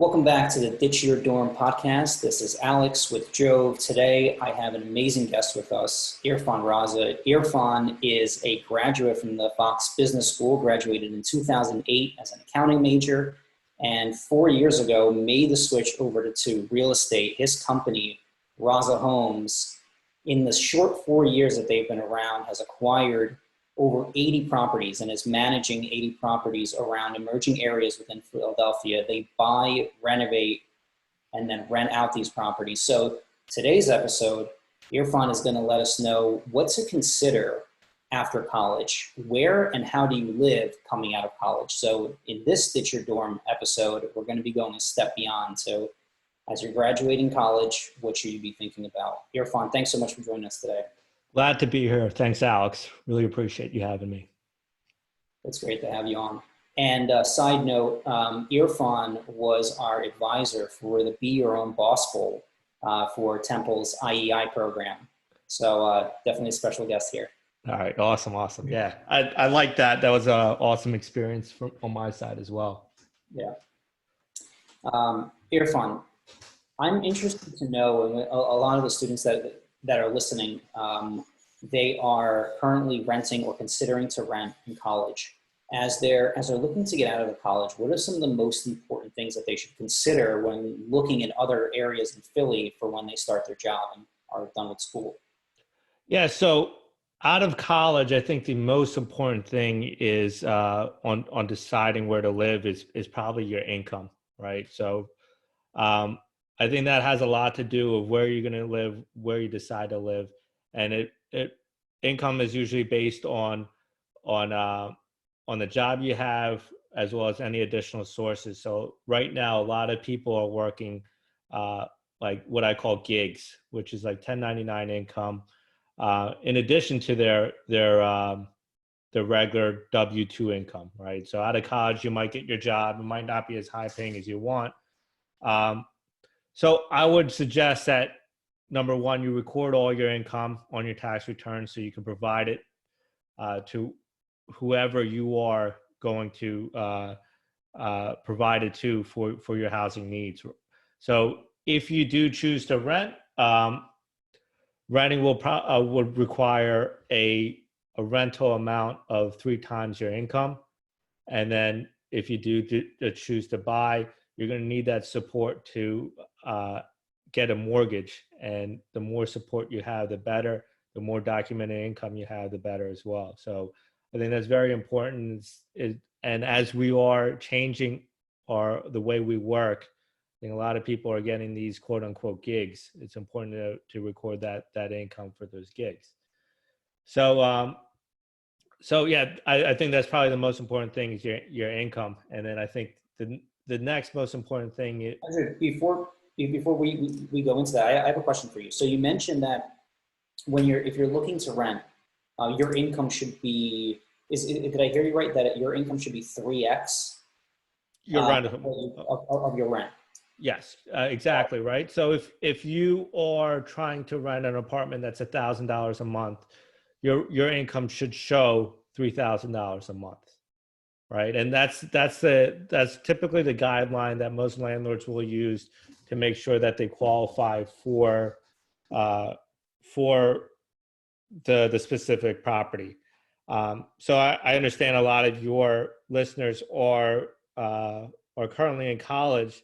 Welcome back to the Ditch Your Dorm podcast. This is Alex with Jove. Today, I have an amazing guest with us, Irfan Raza. Irfan is a graduate from the Fox Business School, graduated in 2008 as an accounting major, and 4 years ago made the switch over to real estate. His company, Raza Homes, in the short 4 years that they've been around, has acquired over 80 properties and is managing 80 properties around emerging areas within Philadelphia. They buy, renovate, and then rent out these properties. So today's episode, Irfan is going to let us know what to consider after college. Where and how do you live coming out of college? So in this Stitch Your Dorm episode, we're going to be going a step beyond. So as you're graduating college, what should you be thinking about? Irfan, thanks so much for joining us today. Glad to be here. Thanks, Alex. Really appreciate you having me. It's great to have you on. And side note, Irfan was our advisor for the Be Your Own Boss Bowl for Temple's IEI program. So definitely a special guest here. All right. Awesome. Yeah, I like that. That was an awesome experience on my side as well. Yeah. Irfan, I'm interested to know, and a lot of the students that are listening, they are currently renting or considering to rent in college. As they're looking to get out of the college, what are some of the most important things that they should consider when looking at other areas in Philly for when they start their job and are done with school? Yeah. So out of college, I think the most important thing is on deciding where to live is probably your income, right? So I think that has a lot to do with where you're going to live, where you decide to live, and income is usually based on the job you have as well as any additional sources. So right now, a lot of people are working like what I call gigs, which is like 1099 income, in addition to their regular W-2 income, right? So out of college, you might get your job. It might not be as high paying as you want. So I would suggest that, number one, you record all your income on your tax return so you can provide it to whoever you are going to provide it to for your housing needs. So if you do choose to rent, renting would require a rental amount of 3 times your income. And then if you do choose to buy, you're going to need that support to get a mortgage. And the more support you have, the better. The more documented income you have, the better as well. So I think that's very important. And as we are changing the way we work, I think a lot of people are getting these quote unquote gigs. It's important to record that income for those gigs. So yeah, I think that's probably the most important thing is your income. And then I think the next most important thing is, before we go into that, I have a question for you. So you mentioned that if you're looking to rent, your income should be, did I hear you right, that your income should be 3x your rent of your rent? Yes, exactly, right. So if you are trying to rent an apartment that's $1,000 a month, your income should show $3,000 a month. Right. And that's typically the guideline that most landlords will use to make sure that they qualify for the specific property. So I understand a lot of your listeners are currently in college,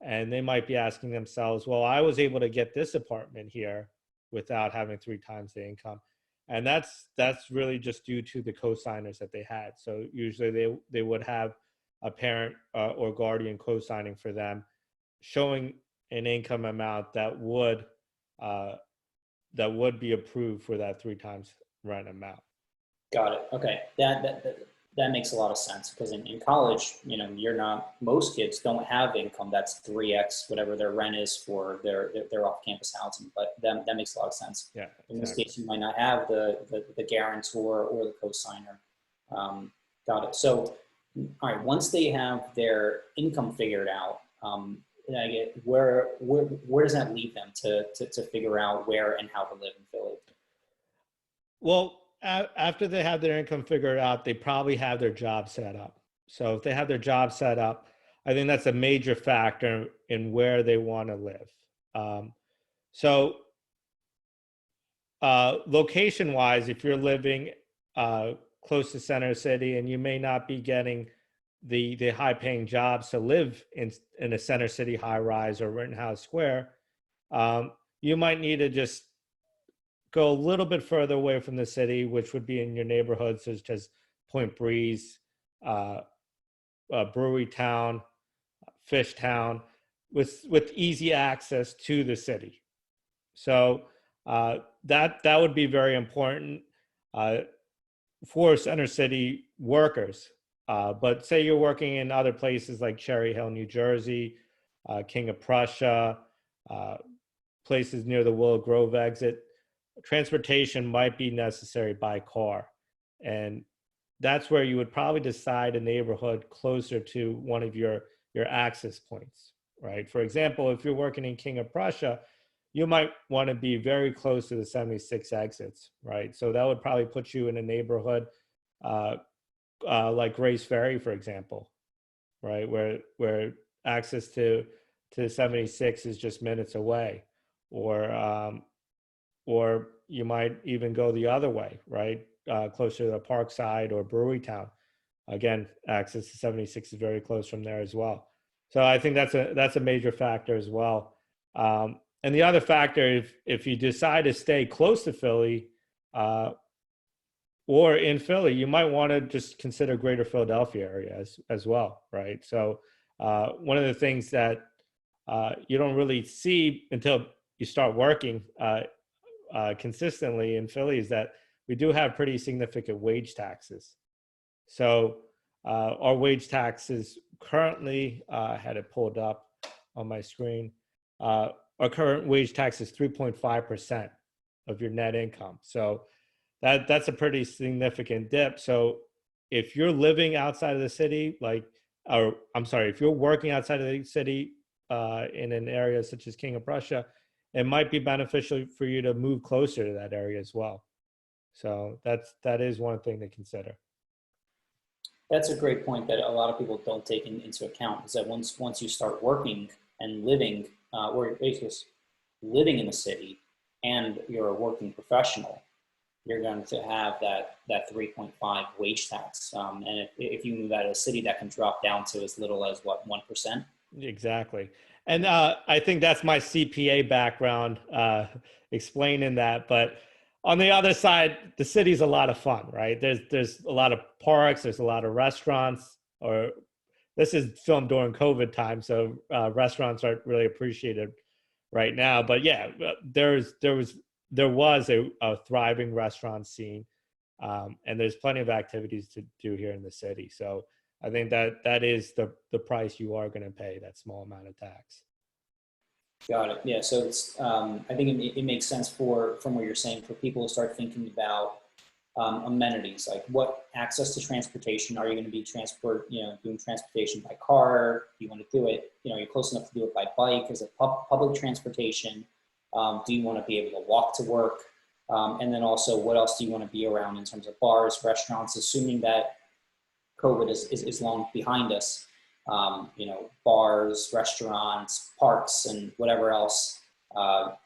and they might be asking themselves, well, I was able to get this apartment here without having 3 times the income. And that's really just due to the co-signers that they had. So usually they would have a parent or guardian co-signing for them, showing an income amount that would be approved for that 3 times rent amount. Got it. Okay, that makes a lot of sense, because in college, most kids don't have income that's 3x whatever their rent is for their off-campus housing, but that makes a lot of sense. Yeah, in this case, you might not have the guarantor or the co-signer. Got it. So, all right, once they have their income figured out, where does that leave them to figure out where and how to live in Philly? Well, after they have their income figured out, they probably have their job set up. So if they have their job set up, I think that's a major factor in where they want to live. So location wise, if you're living close to center city and you may not be getting the high paying jobs to live in a center city high rise or Rittenhouse Square, you might need to just go a little bit further away from the city, which would be in your neighborhoods such as Point Breeze, Brewery Town, Fish Town, with easy access to the city. So that would be very important for center city workers. But say you're working in other places like Cherry Hill, New Jersey, King of Prussia, places near the Willow Grove exit, transportation might be necessary by car. And that's where you would probably decide a neighborhood closer to one of your access points, right? For example, if you're working in King of Prussia, you might want to be very close to the 76 exits, right? So that would probably put you in a neighborhood like Grace Ferry, for example, right? Where access to 76 is just minutes away, or you might even go the other way, right? Closer to the Parkside or Brewery Town. Again, access to 76 is very close from there as well. So I think that's a major factor as well. And the other factor, if you decide to stay close to Philly or in Philly, you might want to just consider Greater Philadelphia area as well, right? So one of the things that you don't really see until you start working consistently in Philly is that we do have pretty significant wage taxes. So our wage taxes currently, I had it pulled up on my screen, our current wage tax is 3.5% of your net income. So that's a pretty significant dip. So if you're living outside of the city, if you're working outside of the city in an area such as King of Prussia, it might be beneficial for you to move closer to that area as well. So that is one thing to consider. That's a great point that a lot of people don't take into account, is that once you start working and living, or basically living in the city, and you're a working professional, you're going to have that 3.5 wage tax. And if you move out of the city, that can drop down to as little as what, 1%? Exactly. And I think that's my CPA background explaining that. But on the other side, the city's a lot of fun, right? There's a lot of parks, there's a lot of restaurants, or this is filmed during COVID time, so restaurants aren't really appreciated right now. But yeah, there was a thriving restaurant scene, and there's plenty of activities to do here in the city. So I think that is the price you are going to pay, that small amount of tax. Got it. Yeah. So it's I think it makes sense from what you're saying, for people to start thinking about amenities, like what access to transportation. Are you going to be doing transportation by car? Do you want to do it, you're close enough to do it by bike? Is it public transportation? Do you want to be able to walk to work? And then also, what else do you want to be around in terms of bars, restaurants, assuming that COVID is long behind us? Bars, restaurants, parks, and whatever else,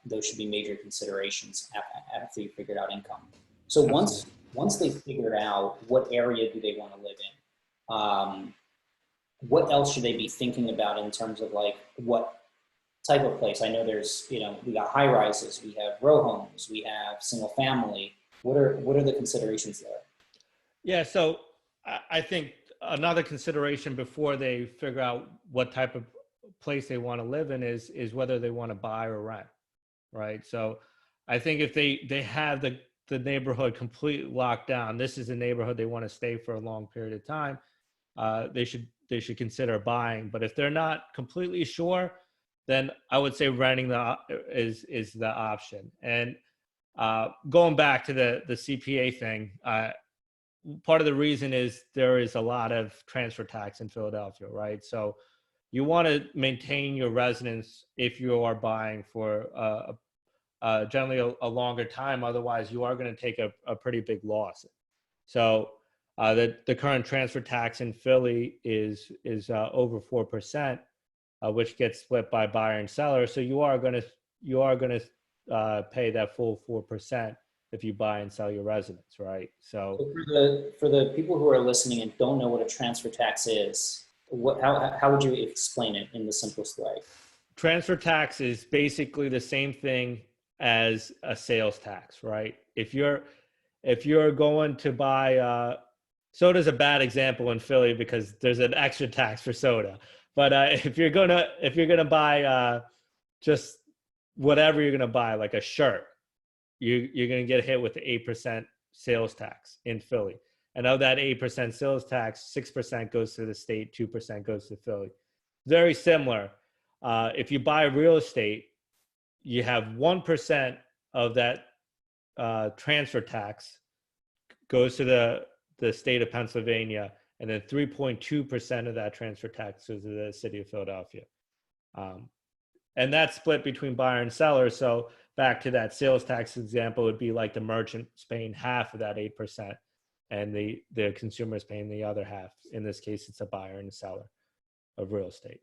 those should be major considerations after you figured out income. So once they figured out what area do they want to live in, what else should they be thinking about in terms of like what type of place? I know there's, we got high rises, we have row homes, we have single family. What are the considerations there? Yeah, so I think another consideration before they figure out what type of place they want to live in is whether they want to buy or rent, right? So I think if they have the neighborhood completely locked down, this is a neighborhood they want to stay for a long period of time, they should consider buying. But if they're not completely sure, then I would say renting is the option. And going back to the CPA thing, part of the reason is there is a lot of transfer tax in Philadelphia, right? So you want to maintain your residence if you are buying for generally a longer time. Otherwise, you are going to take a pretty big loss. So The current transfer tax in Philly is over 4%, which gets split by buyer and seller. So you are going to pay that full 4% if you buy and sell your residence, right? So for the people who are listening and don't know what a transfer tax is, how would you explain it in the simplest way? transfer tax is basically the same thing as a sales tax, right? If you're going to buy soda's a bad example in Philly because there's an extra tax for soda. But if you're gonna buy just whatever you're gonna buy, like a shirt, you're gonna get hit with the 8% sales tax in Philly. And of that 8% sales tax, 6% goes to the state, 2% goes to Philly. Very similar. If you buy real estate, you have 1% of that transfer tax goes to the state of Pennsylvania, and then 3.2% of that transfer tax goes to the city of Philadelphia. And that's split between buyer and seller. So back to that sales tax example, would be like the merchant's paying half of that 8%, and the consumer is paying the other half. In this case, it's a buyer and a seller of real estate.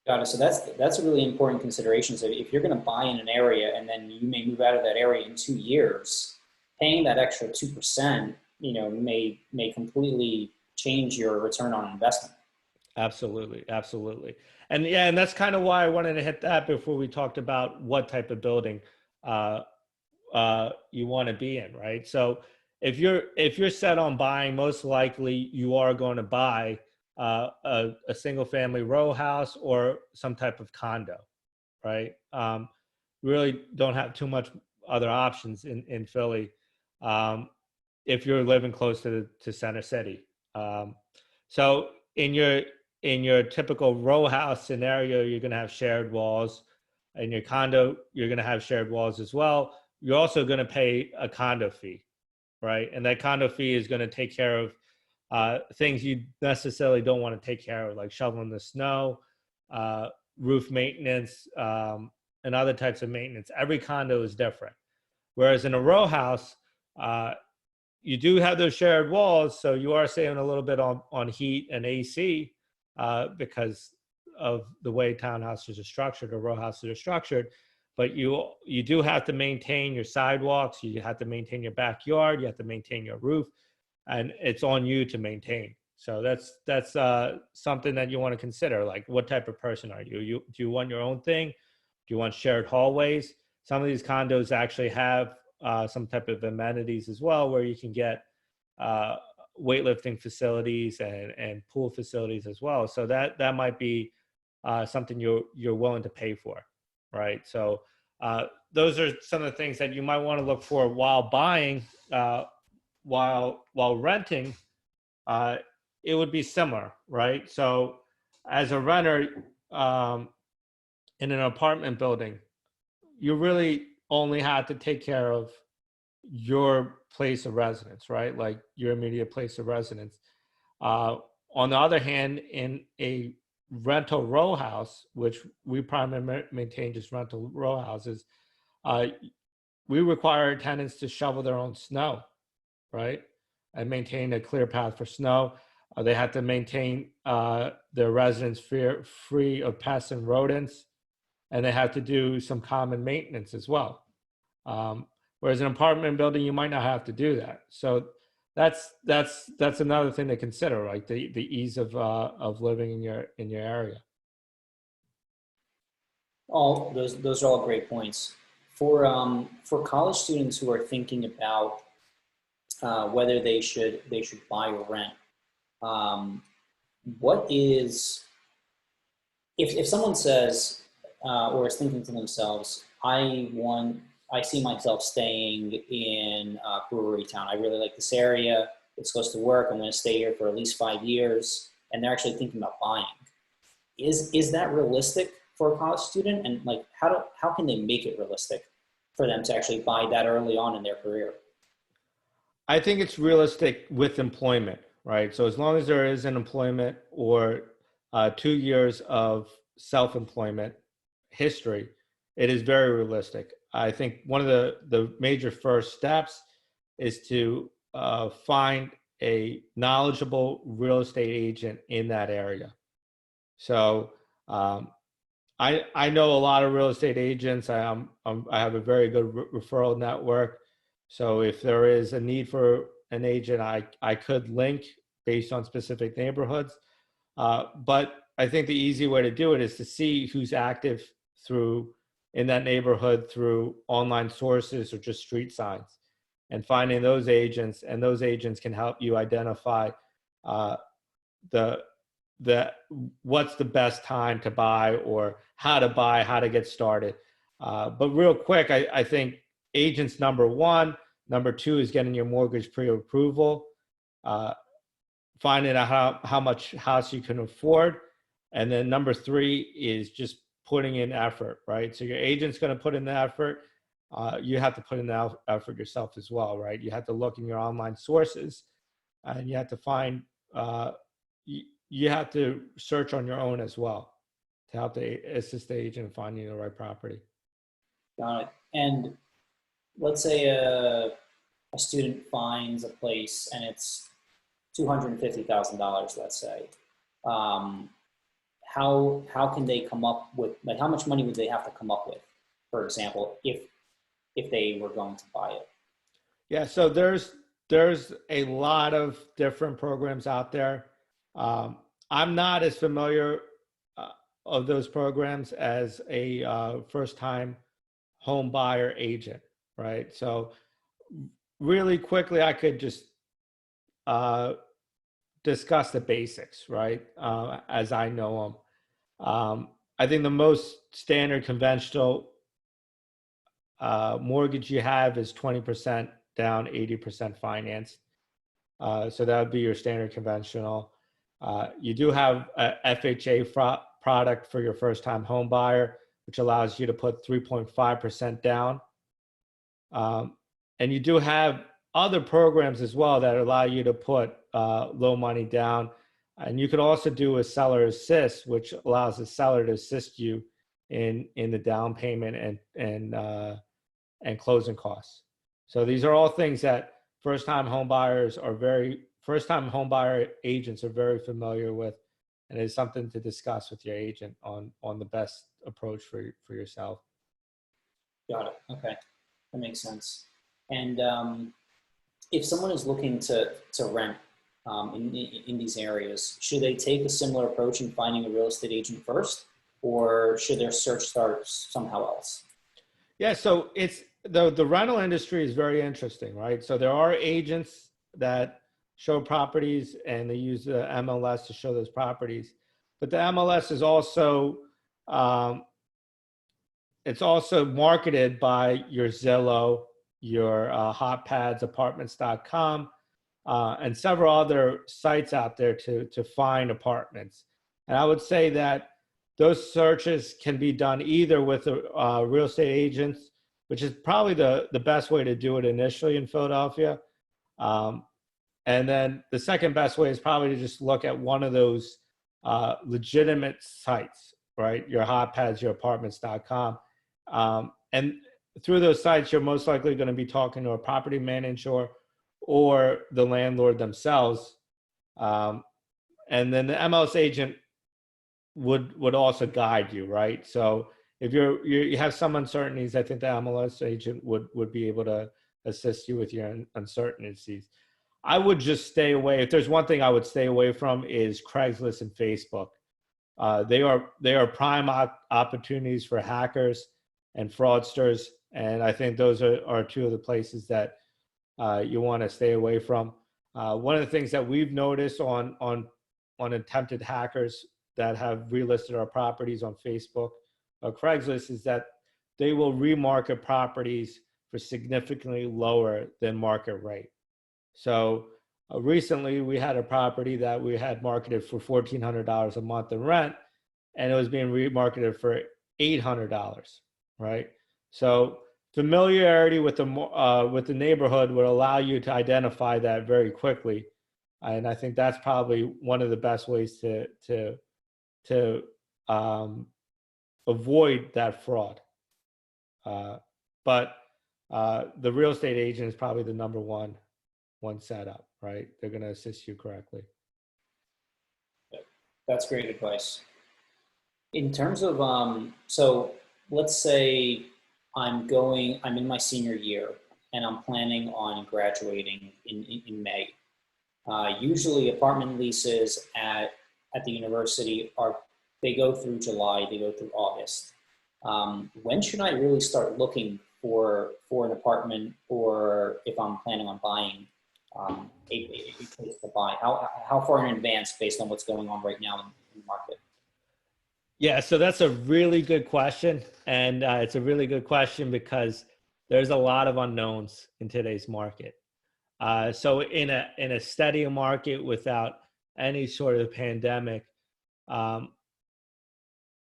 Got it. So that's a really important consideration. So if you're going to buy in an area and then you may move out of that area in 2 years, paying that extra 2%, may completely change your return on investment. Absolutely. And yeah, and that's kind of why I wanted to hit that before we talked about what type of building you want to be in, right? So if you're set on buying, most likely you are going to buy a single family row house or some type of condo, right? Really don't have too much other options in Philly if you're living close to Center City. So in your typical row house scenario, you're going to have shared walls. In your condo, you're going to have shared walls as well. You're also going to pay a condo fee, right? And that condo fee is going to take care of things you necessarily don't want to take care of, like shoveling the snow, roof maintenance, and other types of maintenance. Every condo is different. Whereas in a row house, you do have those shared walls, so you are saving a little bit on heat and AC because of the way townhouses are structured or row houses are structured. But you do have to maintain your sidewalks, you have to maintain your backyard, you have to maintain your roof, and it's on you to maintain. So that's something that you want to consider. Like, what type of person are you? Do you want your own thing? Do you want shared hallways? Some of these condos actually have some type of amenities as well, where you can get weightlifting facilities and pool facilities as well. So that might be something you're willing to pay for, right? So those are some of the things that you might want to look for while buying. While renting, it would be similar, right? So as a renter in an apartment building, you really only have to take care of your place of residence, right? Like your immediate place of residence. On the other hand, in a rental row house, which we primarily maintain just rental row houses, we require tenants to shovel their own snow, right? And maintain a clear path for snow. They have to maintain their residence free of pests and rodents, and they have to do some common maintenance as well. Whereas an apartment building, you might not have to do that. So that's another thing to consider, like the ease of living in your area. All those are all great points. For college students who are thinking about whether they should buy or rent, what is, if someone says or is thinking to themselves, I see myself staying in Brewery Town. I really like this area. It's close to work. I'm going to stay here for at least 5 years. And they're actually thinking about buying. Is that realistic for a college student? And like, how can they make it realistic for them to actually buy that early on in their career? I think it's realistic with employment, right? So as long as there is an employment or 2 years of self-employment history, it is very realistic. I think one of the major first steps is to find a knowledgeable real estate agent in that area. So I know a lot of real estate agents. I have a very good referral network. So if there is a need for an agent, I could link based on specific neighborhoods. But I think the easy way to do it is to see who's active in that neighborhood through online sources or just street signs, and finding those agents, and those agents can help you identify the what's the best time to buy, or how to get started. But real quick, I think agents number one, number two is getting your mortgage pre-approval, finding out how much house you can afford. And then number three is just putting in effort, right? So your agent's going to put in the effort. You have to put in the effort yourself as well, right? You have to look in your online sources, and you have to find, you have to search on your own as well to help assist the agent in finding the right property. Got it. And let's say a student finds a place and it's $250,000, let's say. How can they come up with, like, how much money would they have to come up with, for example, if they were going to buy it? Yeah, so there's a lot of different programs out there. I'm not as familiar of those programs as a first-time home buyer agent, right? So really quickly, I could just discuss the basics, right? As I know them. I think the most standard conventional mortgage you have is 20% down, 80% financed. So that would be your standard conventional. You do have a FHA product for your first-time home buyer, which allows you to put 3.5% down. And you do have other programs as well that allow you to put low money down. And you could also do a seller assist, which allows the seller to assist you in the down payment and closing costs. So these are all things that first-time home buyer agents are very familiar with, and it's something to discuss with your agent on the best approach for yourself. Got it. Okay, that makes sense. And if someone is looking to rent in these areas, should they take a similar approach in finding a real estate agent first, or should their search start somehow else? Yeah, so it's the rental industry is very interesting, right? So there are agents that show properties and they use the MLS to show those properties, but the MLS is also it's also marketed by your Zillow, your Hotpads, Apartments.com, and several other sites out there to find apartments. And I would say that those searches can be done either with real estate agents, which is probably the best way to do it initially in Philadelphia. And then the second best way is probably to just look at one of those legitimate sites, right? Your Hotpads, your Apartments.com. And through those sites, you're most likely going to be talking to a property manager or the landlord themselves. And then the MLS agent would also guide you, right? So if you have some uncertainties, I think the MLS agent would be able to assist you with your uncertainties. I would just stay away. If there's one thing I would stay away from is Craigslist and Facebook. They are prime opportunities for hackers and fraudsters, and I think those are two of the places that you want to stay away from. One of the things that we've noticed on attempted hackers that have relisted our properties on Facebook or Craigslist is that they will remarket properties for significantly lower than market rate. So recently we had a property that we had marketed for $1,400 a month in rent, and it was being remarketed for $800, right? So familiarity with the neighborhood would allow you to identify that very quickly, and I think that's probably one of the best ways to avoid that fraud. But the real estate agent is probably the number one setup. right? They're going to assist you correctly. That's great advice. In terms of, so let's say I'm in my senior year and I'm planning on graduating in May. Usually apartment leases at the university they go through July, they go through August. When should I really start looking for an apartment, or if I'm planning on buying a place to buy? How far in advance, based on what's going on right now in the market? Yeah, so that's a really good question. And it's a really good question because there's a lot of unknowns in today's market. So in a steady market without any sort of pandemic,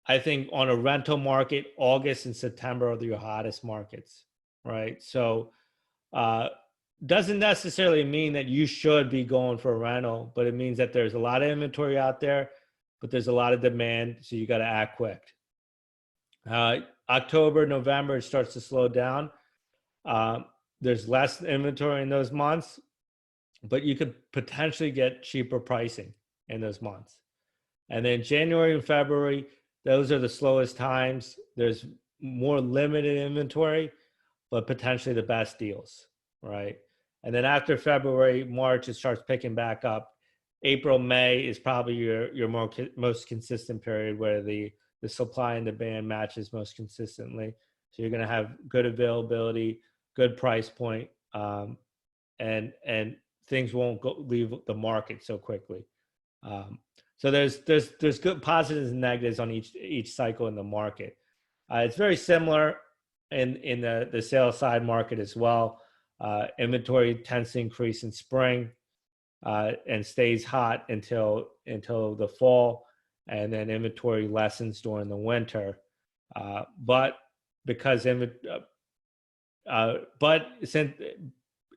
I think on a rental market, August and September are your hottest markets, right? So doesn't necessarily mean that you should be going for a rental, but it means that there's a lot of inventory out there, but there's a lot of demand, so you got to act quick. October, November, it starts to slow down. There's less inventory in those months, but you could potentially get cheaper pricing in those months. And then January and February, those are the slowest times. There's more limited inventory, but potentially the best deals, right? And then after February, March, it starts picking back up. April, May is probably your most consistent period where the supply and demand matches most consistently. So you're going to have good availability, good price point, and things won't leave the market so quickly. So there's good positives and negatives on each cycle in the market. It's very similar in the sales side market as well. Inventory tends to increase in spring and stays hot until the fall, and then inventory lessens during the winter. But since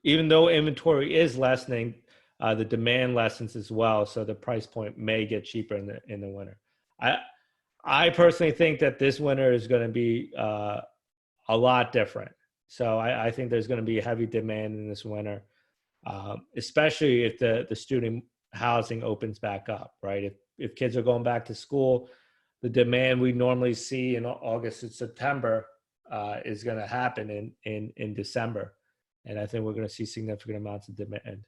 even though inventory is lessening, the demand lessens as well, so the price point may get cheaper in the winter. I personally think that this winter is going to be a lot different. So I think there's going to be heavy demand in this winter, especially if the student housing opens back up, right? If kids are going back to school, the demand we normally see in August and September is going to happen in December. And I think we're going to see significant amounts of demand.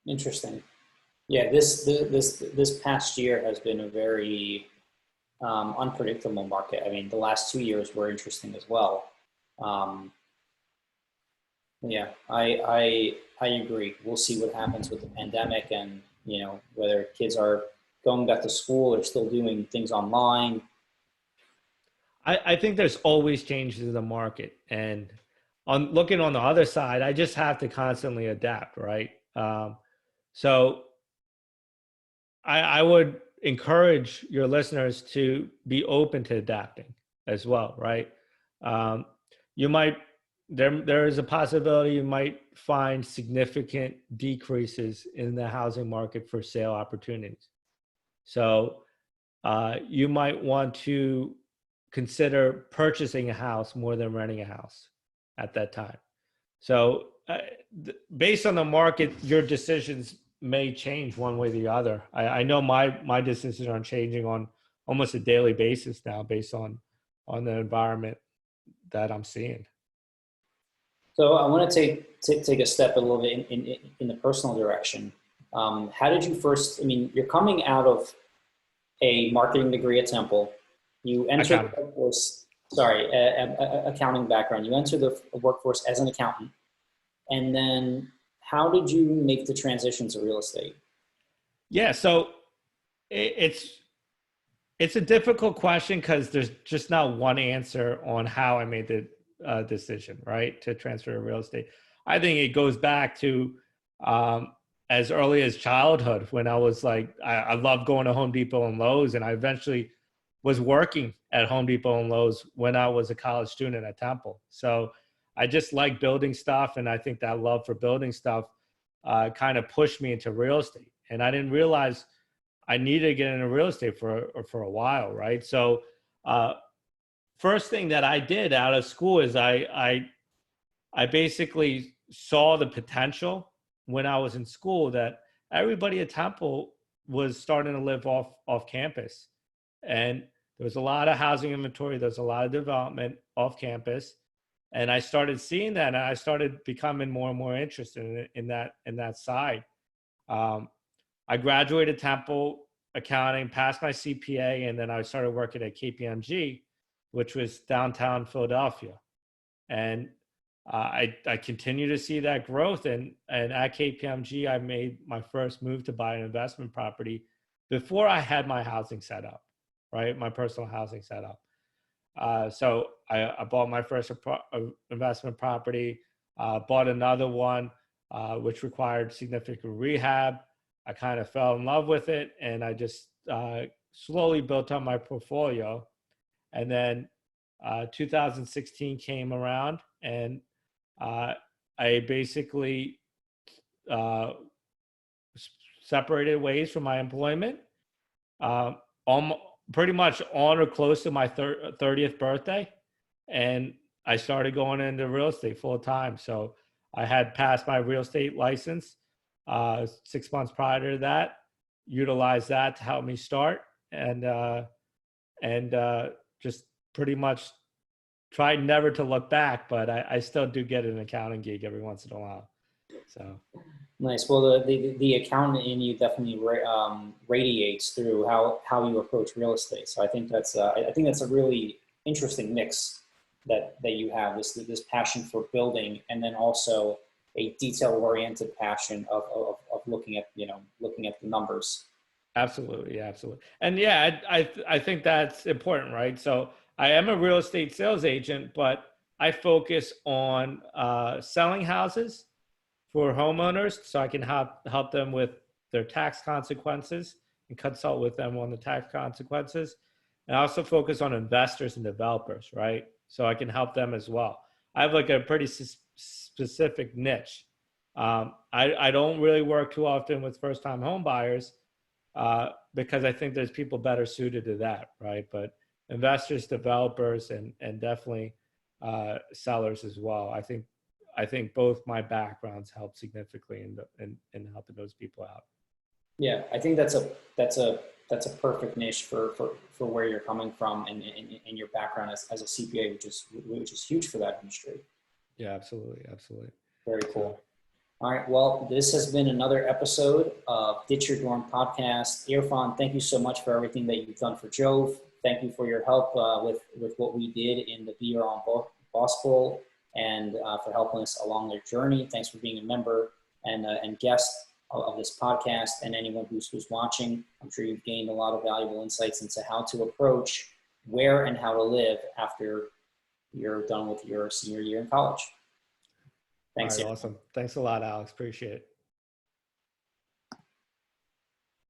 Interesting. Yeah, this past year has been a very unpredictable market. I mean, the last 2 years were interesting as well. Yeah, I agree. We'll see what happens with the pandemic, and whether kids are going back to school or still doing things online. I think there's always changes in the market, and looking on the other side, I just have to constantly adapt, right? So I would encourage your listeners to be open to adapting as well, right? There is a possibility you might find significant decreases in the housing market for sale opportunities. So you might want to consider purchasing a house more than renting a house at that time. So based on the market, your decisions may change one way or the other. I know my decisions are changing on almost a daily basis now based on the environment that I'm seeing. So I want to take a step a little bit in the personal direction. How did you first? I mean, you're coming out of a marketing degree at Temple. You entered the workforce. Accounting background. You entered the workforce as an accountant, and then how did you make the transition to real estate? Yeah, so it's a difficult question because there's just not one answer on how I made the decision, right, to transfer to real estate. I think it goes back to as early as childhood when I was like, I loved going to Home Depot and Lowe's, and I eventually was working at Home Depot and Lowe's when I was a college student at Temple. So I just like building stuff, and I think that love for building stuff kind of pushed me into real estate. And I didn't realize I needed to get into real estate for a while, right? So first thing that I did out of school is I basically saw the potential when I was in school that everybody at Temple was starting to live off campus, and there was a lot of housing inventory. There's a lot of development off campus, and I started seeing that, and I started becoming more and more interested in that side. I graduated Temple accounting, passed my CPA, and then I started working at KPMG, which was downtown Philadelphia. And I continue to see that growth. And at KPMG, I made my first move to buy an investment property before I had my housing set up, right? My personal housing set up. So I bought my first investment property, bought another one, which required significant rehab. I kind of fell in love with it, and I just slowly built up my portfolio. And then 2016 came around, and I basically separated ways from my employment, pretty much on or close to my 30th birthday. And I started going into real estate full time. So I had passed my real estate license 6 months prior to that, utilized that to help me start, and just pretty much tried never to look back, but I still do get an accounting gig every once in a while. So nice. Well, the accountant in you definitely radiates through how you approach real estate. So I think that's a really interesting mix that you have, this passion for building, and then also a detail-oriented passion of looking at the numbers. absolutely, absolutely. And yeah, I think that's important, right? So I am a real estate sales agent, but I focus on selling houses for homeowners, so I can help them with their tax consequences and consult with them on the tax consequences. And I also focus on investors and developers, right? So I can help them as well. I have like a pretty specific niche. I don't really work too often with first-time home buyers because I think there's people better suited to that, right? But investors, developers, and definitely sellers as well. I think both my backgrounds help significantly in helping those people out. Yeah, I think that's a perfect niche for where you're coming from and your background as a CPA, which is huge for that industry. Yeah, absolutely, absolutely. Very cool. All right, well, this has been another episode of Ditch Your Dorm podcast. Irfan, thank you so much for everything that you've done for Jove. Thank you for your help with what we did in the Be Your Own Boss Bowl, and for helping us along their journey. Thanks for being a member and guest of this podcast, and anyone who's watching. I'm sure you've gained a lot of valuable insights into how to approach where and how to live after you're done with your senior year in college. Thanks. All right, awesome. Thanks a lot, Alex. Appreciate it.